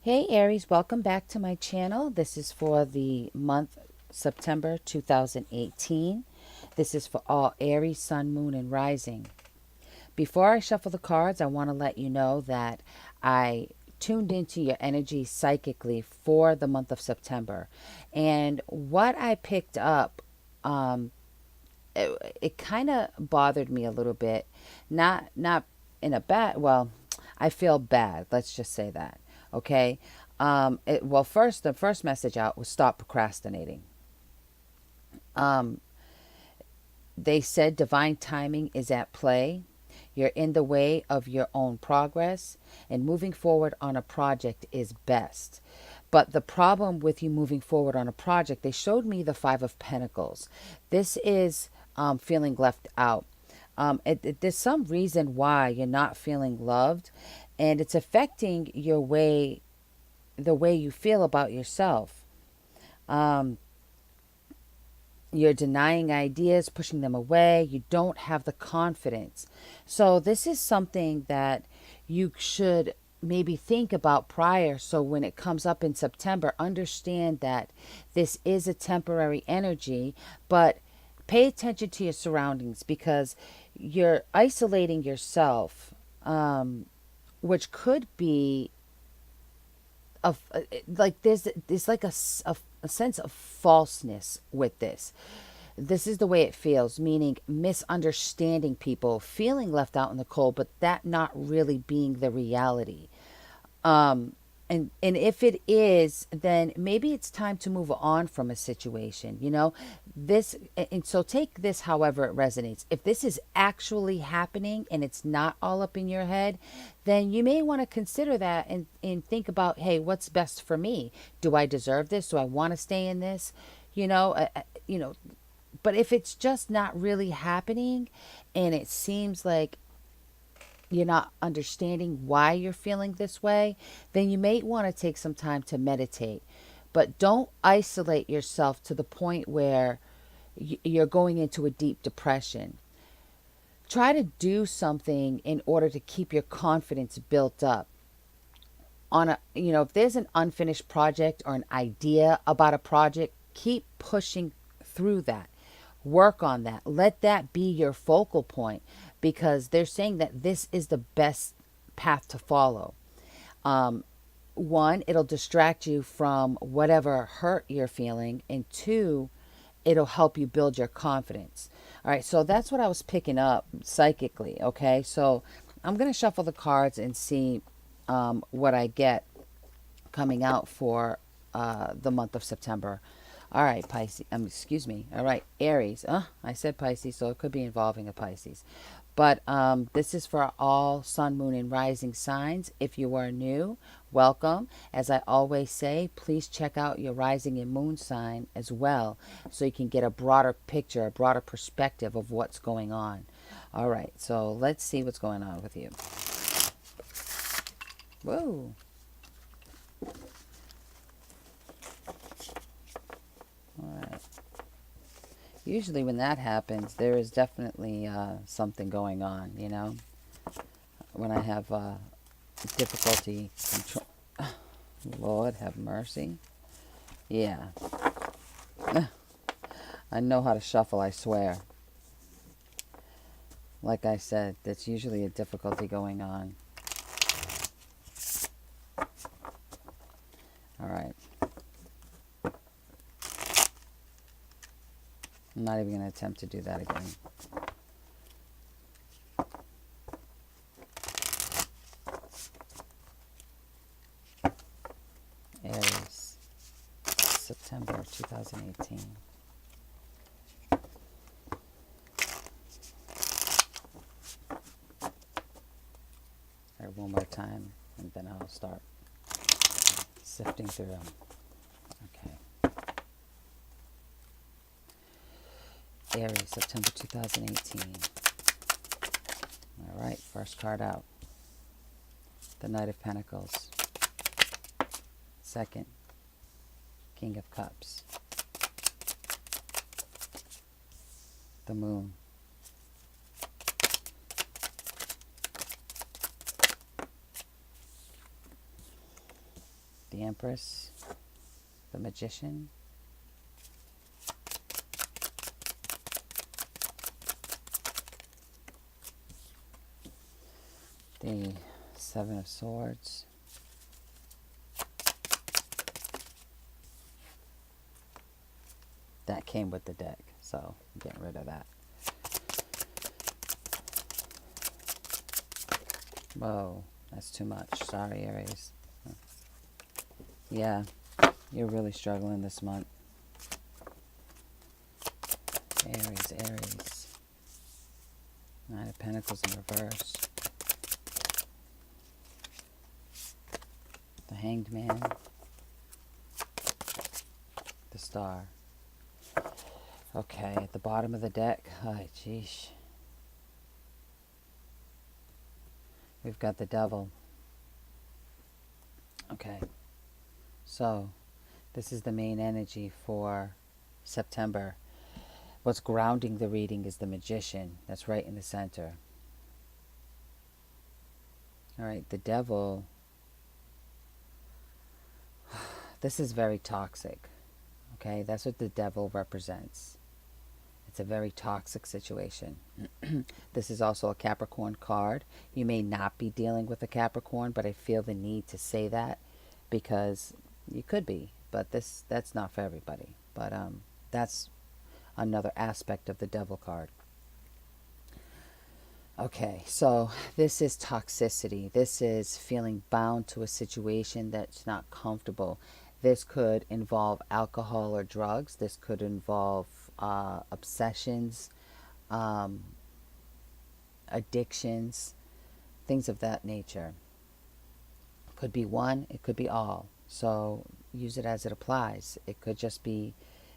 Hey Aries, welcome back to my channel. This is for the month September 2018. This is for all Aries, Sun, Moon, and Rising. Before I shuffle the cards, I want to let you know that I tuned into your energy psychically for the month of September. And what I picked up, it kind of bothered me a little bit. Not in a bad, well, I feel bad. Let's just say that. Okay. First, the first message out was stop procrastinating. They said divine timing is at play. You're in the way of your own progress, and moving forward on a project is best. But the problem with you moving forward on a project, they showed me the Five of Pentacles. This is feeling left out. There's some reason why you're not feeling loved, and it's affecting the way you feel about yourself. You're denying ideas, pushing them away. You don't have the confidence. So this is something that you should maybe think about prior. So when it comes up in September, understand that this is a temporary energy, but pay attention to your surroundings because you're isolating yourself, which could be of like there's like a sense of falseness with this. This is the way it feels, meaning misunderstanding people, feeling left out in the cold, but that not really being the reality. And if it is, then maybe it's time to move on from a situation, you know? This and so take this however it resonates. If this is actually happening and it's not all up in your head, then you may want to consider that and think about, hey, what's best for me? Do I deserve this? Do I want to stay in this? You know, you know, but if it's just not really happening and it seems like you're not understanding why you're feeling this way, then you may want to take some time to meditate. But don't isolate yourself to the point where you're going into a deep depression. Try to do something in order to keep your confidence built up. If there's an unfinished project or an idea about a project, keep pushing through that. Work on that. Let that be your focal point because they're saying that this is the best path to follow. One, it'll distract you from whatever hurt you're feeling, and two, it'll help you build your confidence. All right, so that's what I was picking up psychically. Okay, so I'm going to shuffle the cards and see what I get coming out for the month of September. All right, Pisces. Excuse me. All right, Aries. I said Pisces, so it could be involving a Pisces. But this is for all Sun, Moon, and Rising signs. If you are new, welcome. As I always say, please check out your Rising and Moon sign as well so you can get a broader picture, a broader perspective of what's going on. All right, so let's see what's going on with you. Whoa. All right. Usually when that happens, there is definitely something going on, you know. When I have difficulty control. Lord have mercy. Yeah. I know how to shuffle, I swear. Like I said, that's usually a difficulty going on. All right. I'm not even going to attempt to do that again. Aries, September 2018. All right, one more time, and then I'll start sifting through them. Okay. Aries, September 2018. All right, first card out. The Knight of Pentacles. Second, King of Cups. The Moon. the Empress, the Magician, the Seven of Swords, that came with the deck, so I'm getting rid of that. Whoa, that's too much. Sorry, Aries. Yeah, you're really struggling this month. Aries. Nine of Pentacles in reverse. The Hanged Man. The Star. Okay, at the bottom of the deck. Oh, jeez. We've got the Devil. Okay. So, this is the main energy for September. What's grounding the reading is the Magician. That's right in the center. All right, the Devil. This is very toxic. Okay, that's what the Devil represents. It's a very toxic situation. This is also a Capricorn card. You may not be dealing with a Capricorn, but I feel the need to say that because you could be, but that's not for everybody. But that's another aspect of the Devil card. Okay, so this is toxicity. This is feeling bound to a situation that's not comfortable. This could involve alcohol or drugs. This could involve obsessions, addictions, things of that nature. Could be one, it could be all. So use it as it applies. It could just be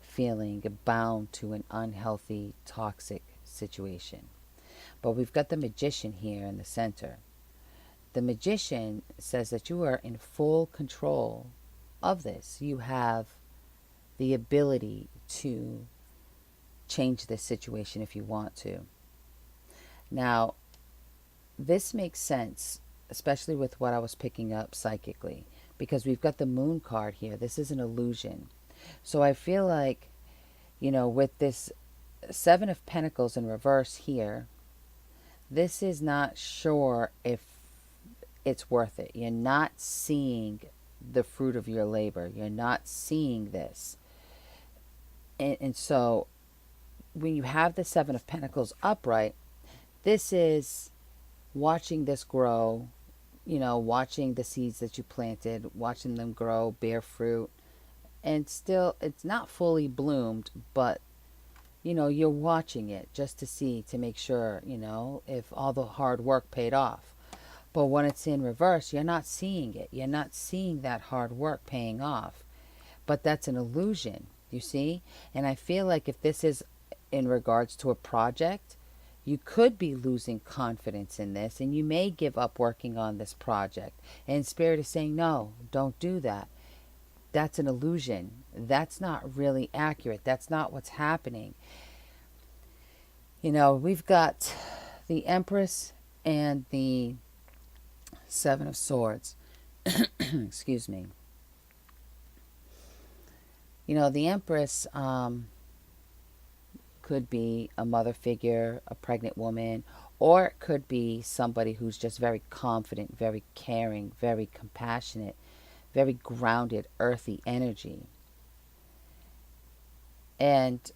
feeling bound to an unhealthy, toxic situation. But we've got the Magician here in the center. The Magician says that you are in full control of this. You have the ability to change this situation if you want to. Now, this makes sense, especially with what I was picking up psychically, because we've got the Moon card here. This is an illusion. So I feel like, with this Seven of Pentacles in reverse here, this is not sure if it's worth it. You're not seeing the fruit of your labor. You're not seeing this. And so when you have the Seven of Pentacles upright, this is watching this grow, watching the seeds that you planted, watching them grow, bear fruit. And still, it's not fully bloomed, but you're watching it just to see, to make sure, if all the hard work paid off. But when it's in reverse, you're not seeing it. You're not seeing that hard work paying off. But that's an illusion, you see? And I feel like if this is in regards to a project, you could be losing confidence in this, and you may give up working on this project. And Spirit is saying, no, don't do that. That's an illusion. That's not really accurate. That's not what's happening. We've got the Empress and the Seven of Swords. Excuse me. The Empress could be a mother figure, a pregnant woman, or it could be somebody who's just very confident, very caring, very compassionate, very grounded, earthy energy. And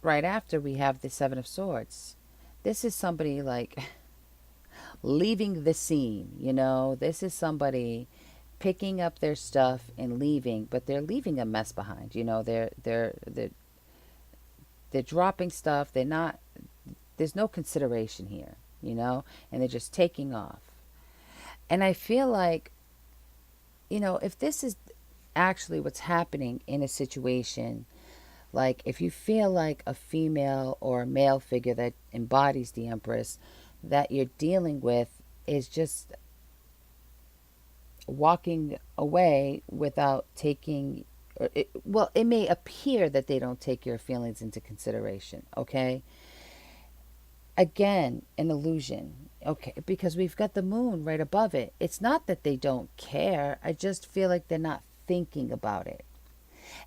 right after, we have the Seven of Swords. This is somebody like leaving the scene, This is somebody picking up their stuff and leaving, but they're leaving a mess behind. They're dropping stuff. There's no consideration here, and they're just taking off. And I feel like, if this is actually what's happening in a situation, like if you feel like a female or a male figure that embodies the Empress that you're dealing with is just walking away without taking, it may appear that they don't take your feelings into consideration, okay? Again, an illusion. Okay, because we've got the moon right above it. It's not that they don't care. I just feel like they're not thinking about it.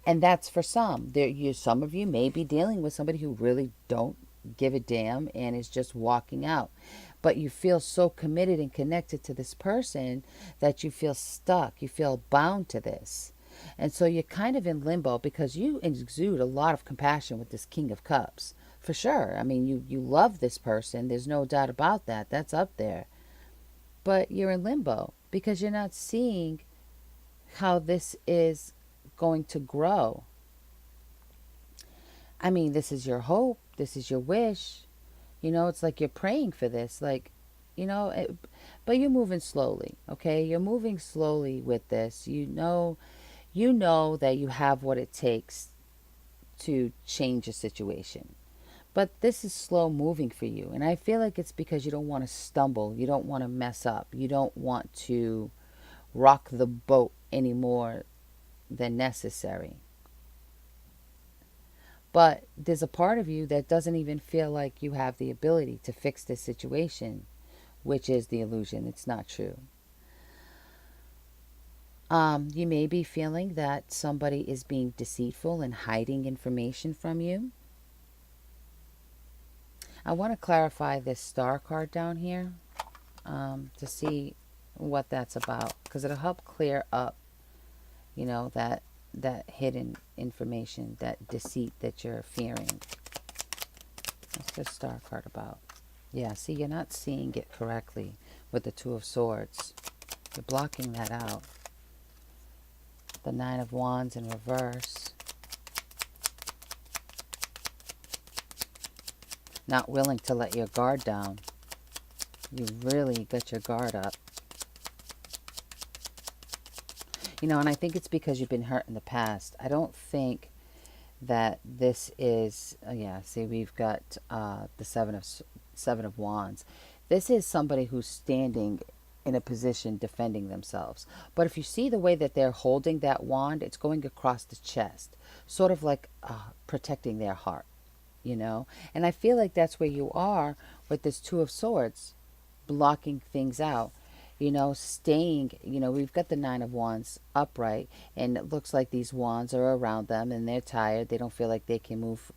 And that's for some. Some of you may be dealing with somebody who really don't give a damn and is just walking out. But you feel so committed and connected to this person that you feel stuck. You feel bound to this. And so you're kind of in limbo because you exude a lot of compassion with this King of Cups. For sure. I mean, you love this person. There's no doubt about that. That's up there. But you're in limbo because you're not seeing how this is going to grow. I mean, this is your hope. This is your wish. It's like you're praying for this. Like, but you're moving slowly, okay? You're moving slowly with this. You know that you have what it takes to change a situation. But this is slow moving for you. And I feel like it's because you don't want to stumble. You don't want to mess up. You don't want to rock the boat any more than necessary. But there's a part of you that doesn't even feel like you have the ability to fix this situation, which is the illusion. It's not true. You may be feeling that somebody is being deceitful and hiding information from you. I want to clarify this star card down here to see what that's about, because it'll help clear up, that hidden information, that deceit that you're fearing. What's this star card about? Yeah, see, you're not seeing it correctly with the Two of Swords. You're blocking that out. The Nine of Wands in reverse. Not willing to let your guard down. You really got your guard up. And I think it's because you've been hurt in the past. I don't think that this is, yeah, see, we've got the Seven of Wands. This is somebody who's standing in a position defending themselves. But if you see the way that they're holding that wand, it's going across the chest, sort of like protecting their heart, And I feel like that's where you are with this Two of Swords, blocking things out. Staying, we've got the Nine of Wands upright, and it looks like these wands are around them and they're tired. They don't feel like they can move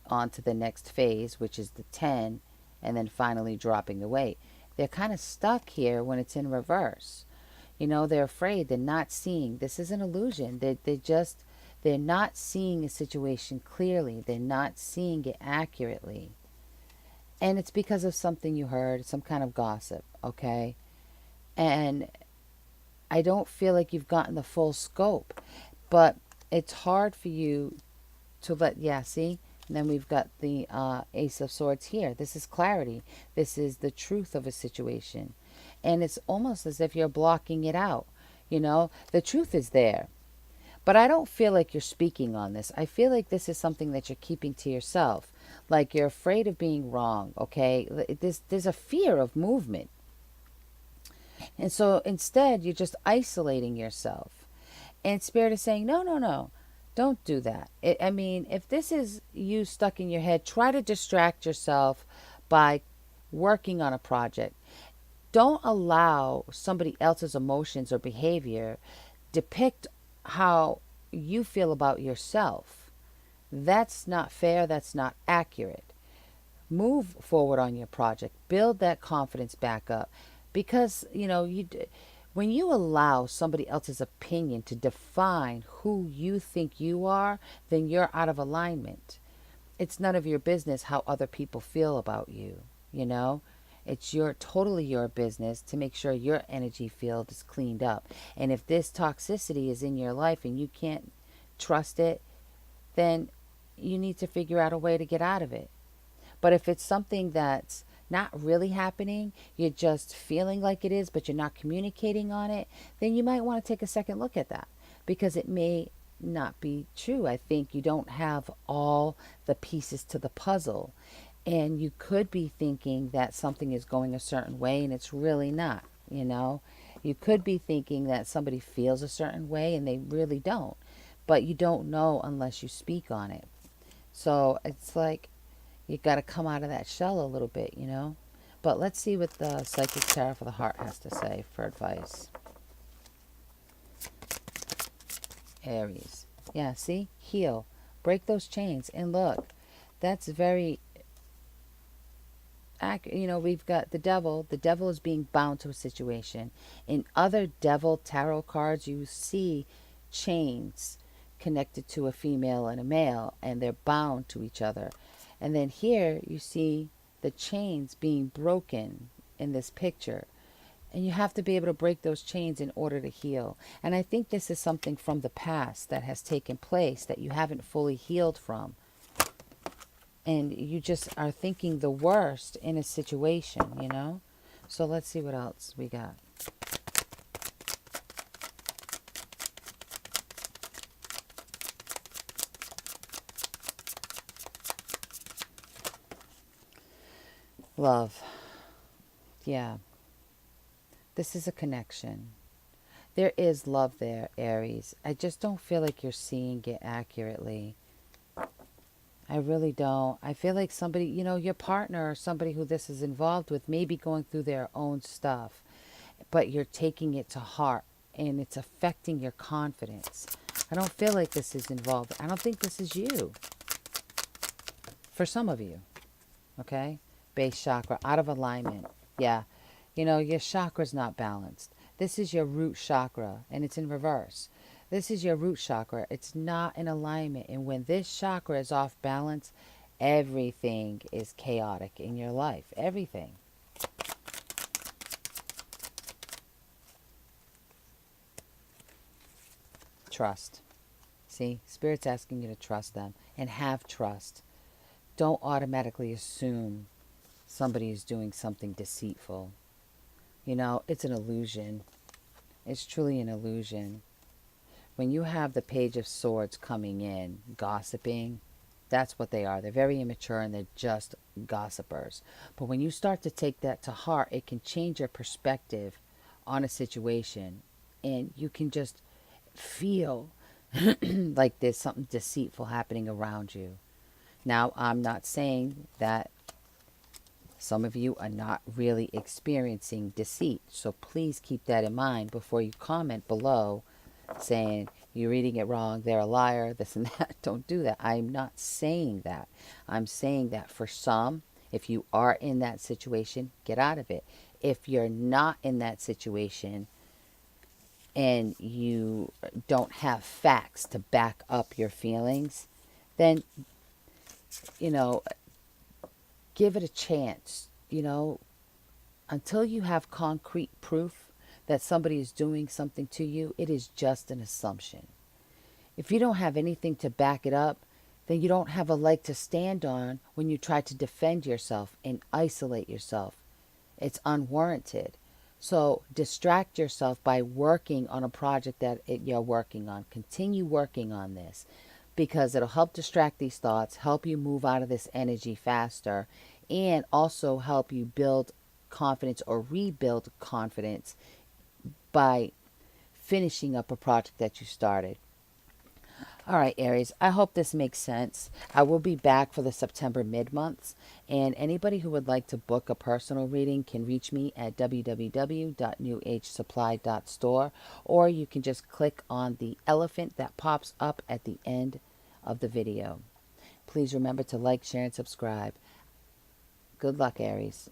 on to the next phase, which is the 10, and then finally dropping the weight. They're kind of stuck here when it's in reverse. They're afraid. They're not seeing. This is an illusion. They're not seeing a situation clearly. They're not seeing it accurately. And it's because of something you heard, some kind of gossip, okay? And I don't feel like you've gotten the full scope. But it's hard for you to yeah, see? And then we've got the Ace of Swords here. This is clarity. This is the truth of a situation. And it's almost as if you're blocking it out. The truth is there. But I don't feel like you're speaking on this. I feel like this is something that you're keeping to yourself. Like you're afraid of being wrong, okay? There's a fear of movement. And so instead, you're just isolating yourself. And Spirit is saying, no, no, no. Don't do that. I mean, if this is you stuck in your head, try to distract yourself by working on a project. Don't allow somebody else's emotions or behavior depict how you feel about yourself. That's not fair. That's not accurate. Move forward on your project. Build that confidence back up. Because, when you allow somebody else's opinion to define who you think you are, then you're out of alignment. It's none of your business how other people feel about you, It's totally your business to make sure your energy field is cleaned up. And if this toxicity is in your life and you can't trust it, then you need to figure out a way to get out of it. But if it's something that's not really happening, you're just feeling like it is, but you're not communicating on it, then you might want to take a second look at that, because it may not be true. I think you don't have all the pieces to the puzzle, and you could be thinking that something is going a certain way and it's really not. You could be thinking that somebody feels a certain way and they really don't, but you don't know unless you speak on it. So it's like, You got to come out of that shell a little bit, you know. But let's see what the Psychic Tarot for the Heart has to say for advice. Aries. Yeah, see? Heal. Break those chains. And look, that's very accurate. You know, we've got the devil. The devil is being bound to a situation. In other devil tarot cards, you see chains connected to a female and a male, and they're bound to each other. And then here you see the chains being broken in this picture. And you have to be able to break those chains in order to heal. And I think this is something from the past that has taken place that you haven't fully healed from. And you just are thinking the worst in a situation, you know? So let's see what else we got. Love. Yeah. This is a connection. There is love there, Aries. I just don't feel like you're seeing it accurately. I really don't. I feel like somebody, you know, your partner or somebody who this is involved with may be going through their own stuff, but you're taking it to heart and it's affecting your confidence. I don't feel like this is involved. I don't think this is you. For some of you, okay? Base chakra, out of alignment. Yeah. You know, your chakra's not balanced. This is your root chakra, and it's in reverse. This is your root chakra. It's not in alignment. And when this chakra is off balance, everything is chaotic in your life. Everything. Trust. See, Spirit's asking you to trust them and have trust. Don't automatically assume somebody is doing something deceitful. You know, it's an illusion. It's truly an illusion. When you have the Page of Swords coming in, gossiping, that's what they are. They're very immature and they're just gossipers. But when you start to take that to heart, it can change your perspective on a situation. And you can just feel like there's something deceitful happening around you. Now, I'm not saying that some of you are not really experiencing deceit. So please keep that in mind before you comment below saying you're reading it wrong, they're a liar, this and that. Don't do that. I'm not saying that. I'm saying that for some, if you are in that situation, get out of it. If you're not in that situation and you don't have facts to back up your feelings, then, you know, give it a chance. You know, until you have concrete proof that somebody is doing something to you, it is just an assumption. If you don't have anything to back it up, then you don't have a leg to stand on when you try to defend yourself and isolate yourself. It's unwarranted. So distract yourself by working on a project that you're working on. Continue working on this because it'll help distract these thoughts, help you move out of this energy faster, and also help you build confidence or rebuild confidence by finishing up a project that you started. All right, Aries, I hope this makes sense. I will be back for the September mid-months, and anybody who would like to book a personal reading can reach me at www.newagesupply.store, or you can just click on the elephant that pops up at the end of the video. Please remember to like, share, and subscribe. Good luck, Aries.